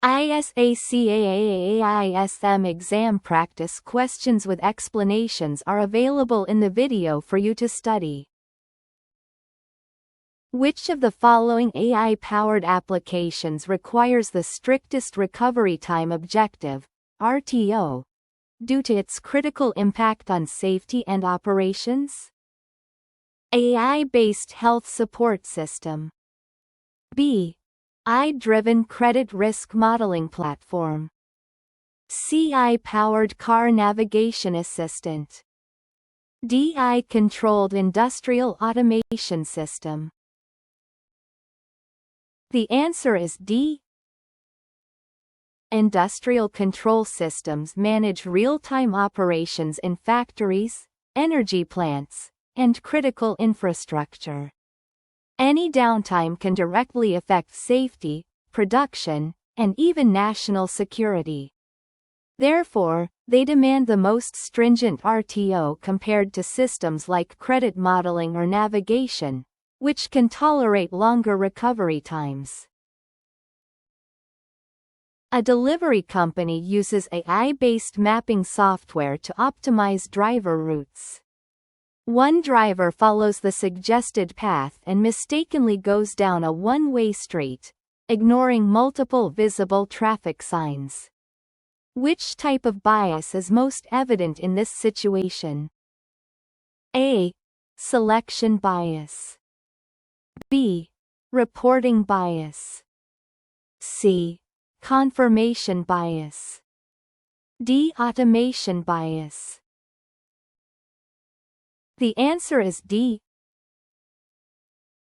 ISACA AAISM exam practice questions with explanations are available in the video for you to study. Which of the following AI-powered applications requires the strictest recovery time objective, RTO, due to its critical impact on safety and operations? AI-based health support system. B. AI-driven credit risk modeling platform. C. AI-powered car navigation assistant. D. AI-controlled industrial automation system. The answer is D. Industrial control systems manage real-time operations in factories, energy plants, and critical infrastructure. Any downtime can directly affect safety, production, and even national security. Therefore, they demand the most stringent RTO compared to systems like credit modeling or navigation, which can tolerate longer recovery times. A delivery company uses AI-based mapping software to optimize driver routes. One driver follows the suggested path and mistakenly goes down a one-way street, ignoring multiple visible traffic signs. Which type of bias is most evident in this situation? A. Selection bias. B. Reporting bias. C. Confirmation bias. D. Automation bias. The answer is D.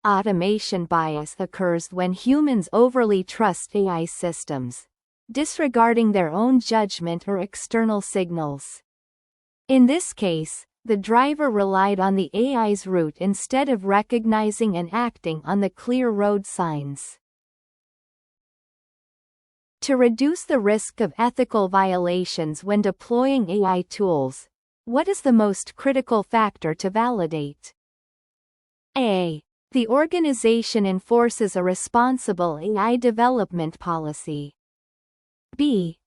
Automation bias occurs when humans overly trust AI systems, disregarding their own judgment or external signals. In this case, the driver relied on the AI's route instead of recognizing and acting on the clear road signs. To reduce the risk of ethical violations when deploying AI tools, what is the most critical factor to validate? A. The organization enforces a responsible AI development policy. B.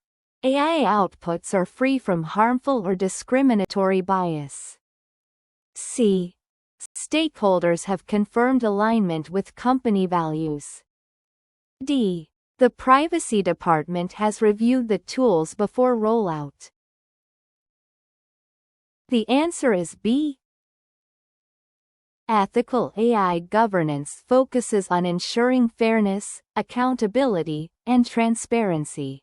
AI outputs are free from harmful or discriminatory bias. C. Stakeholders have confirmed alignment with company values. D. The privacy department has reviewed the tools before rollout. The answer is B. Ethical AI governance focuses on ensuring fairness, accountability, and transparency.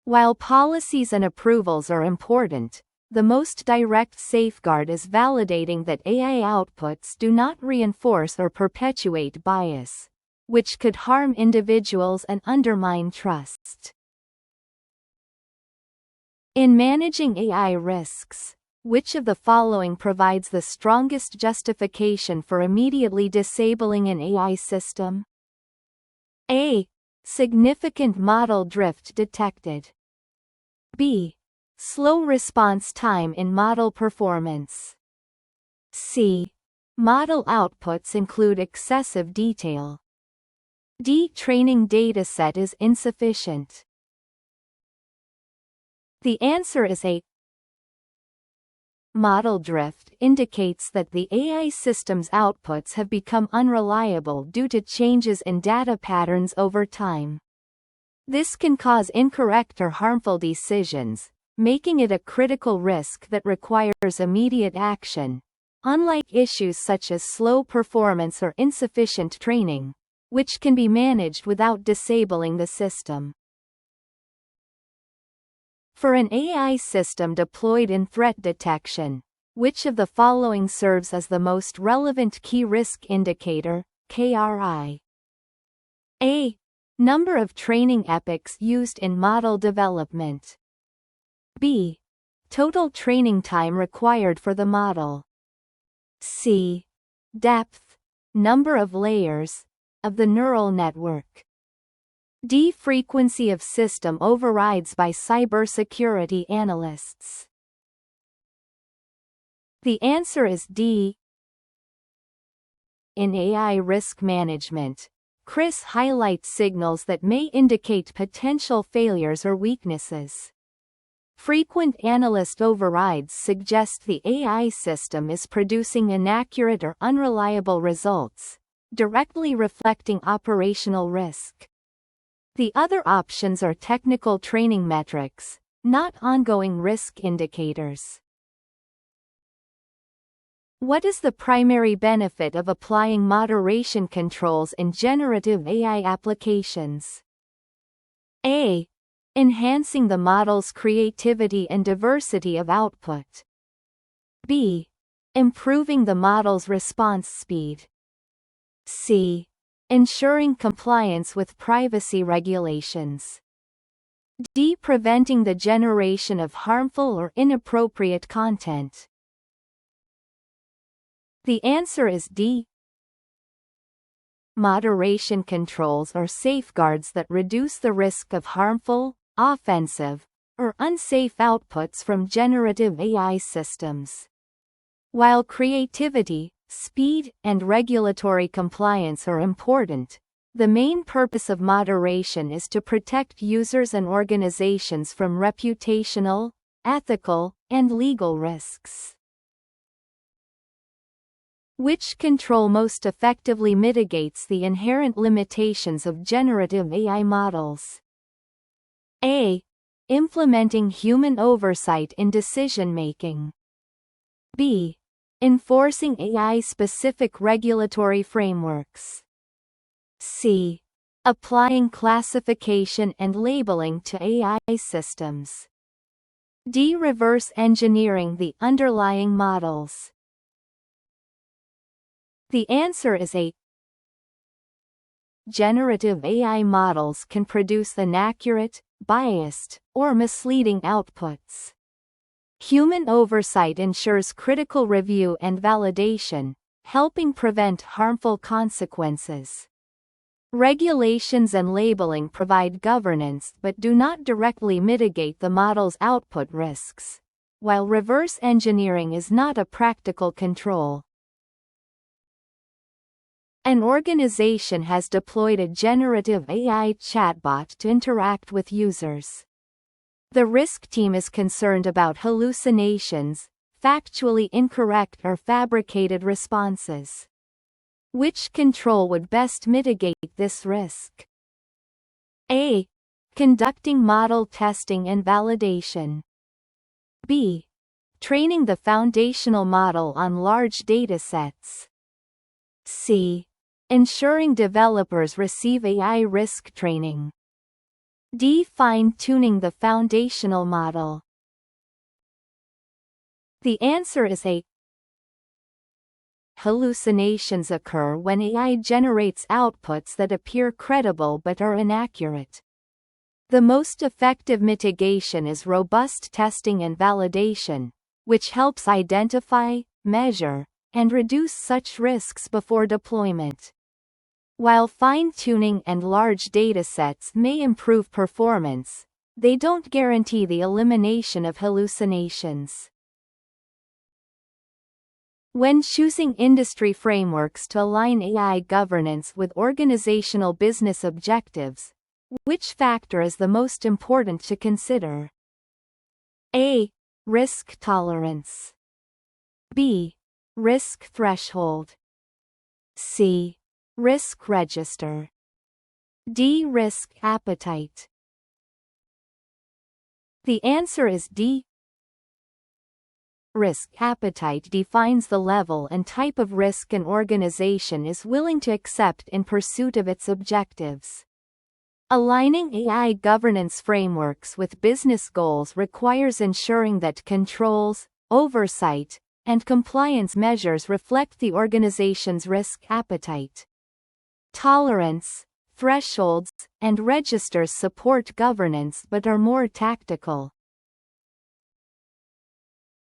While policies and approvals are important, the most direct safeguard is validating that AI outputs do not reinforce or perpetuate bias, which could harm individuals and undermine trust. In managing AI risks, which of the following provides the strongest justification for immediately disabling an AI system? A. Significant model drift detected. B. Slow response time in model performance. C. Model outputs include excessive detail. D. Training dataset is insufficient. The answer is A. Model drift indicates that the AI system's outputs have become unreliable due to changes in data patterns over time. This can cause incorrect or harmful decisions, making it a critical risk that requires immediate action, unlike issues such as slow performance or insufficient training, which can be managed without disabling the system. For an AI system deployed in threat detection, which of the following serves as the most relevant key risk indicator, KRI? A. Number of training epochs used in model development. B. Total training time required for the model. C. Depth, number of layers, of the neural network. D. Frequency of system overrides by cybersecurity analysts. The answer is D. In AI risk management, CRIS highlights signals that may indicate potential failures or weaknesses. Frequent analyst overrides suggest the AI system is producing inaccurate or unreliable results, directly reflecting operational risk. The other options are technical training metrics, not ongoing risk indicators. What is the primary benefit of applying moderation controls in generative AI applications? A. Enhancing the model's creativity and diversity of output. B. Improving the model's response speed. C. Ensuring compliance with privacy regulations. D. Preventing the generation of harmful or inappropriate content. The answer is D. Moderation controls are safeguards that reduce the risk of harmful, offensive, or unsafe outputs from generative AI systems. While creativity, speed, and regulatory compliance are important, the main purpose of moderation is to protect users and organizations from reputational, ethical, and legal risks. Which control most effectively mitigates the inherent limitations of generative AI models? A. Implementing human oversight in decision-making. B. Enforcing AI-specific regulatory frameworks. C. Applying classification and labeling to AI systems. D. Reverse engineering the underlying models. The answer is A. Generative AI models can produce inaccurate, biased, or misleading outputs. Human oversight ensures critical review and validation, helping prevent harmful consequences. Regulations and labeling provide governance but do not directly mitigate the model's output risks, while reverse engineering is not a practical control. An organization has deployed a generative AI chatbot to interact with users. The risk team is concerned about hallucinations, factually incorrect or fabricated responses. Which control would best mitigate this risk? A. Conducting model testing and validation. B. Training the foundational model on large datasets. C. Ensuring developers receive AI risk training. D. Fine-tuning the foundational model. The answer is A. Hallucinations occur when AI generates outputs that appear credible but are inaccurate. The most effective mitigation is robust testing and validation, which helps identify, measure, and reduce such risks before deployment. While fine-tuning and large datasets may improve performance, they don't guarantee the elimination of hallucinations. When choosing industry frameworks to align AI governance with organizational business objectives, which factor is the most important to consider? A. Risk tolerance. B. Risk threshold. C. Risk register. D. Risk appetite. The answer is D. Risk appetite defines the level and type of risk an organization is willing to accept in pursuit of its objectives. Aligning AI governance frameworks with business goals requires ensuring that controls, oversight, and compliance measures reflect the organization's risk appetite. Tolerance, thresholds, and registers support governance but are more tactical.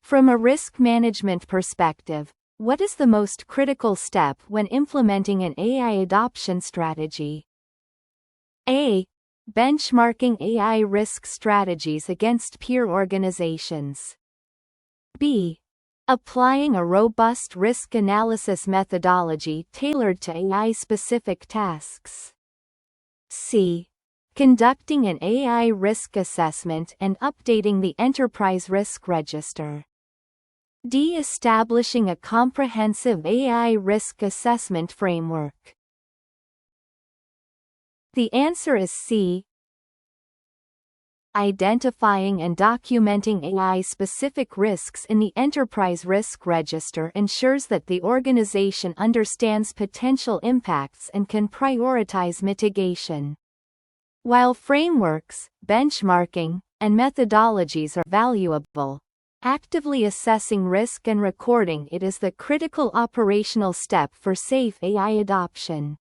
From a risk management perspective, what is the most critical step when implementing an AI adoption strategy? A. Benchmarking AI risk strategies against peer organizations. B. Applying a robust risk analysis methodology tailored to AI-specific tasks. C. Conducting an AI risk assessment and updating the enterprise risk register. D. Establishing a comprehensive AI risk assessment framework. The answer is C. Identifying and documenting AI-specific risks in the enterprise risk register ensures that the organization understands potential impacts and can prioritize mitigation. While frameworks, benchmarking, and methodologies are valuable, actively assessing risk and recording it is the critical operational step for safe AI adoption.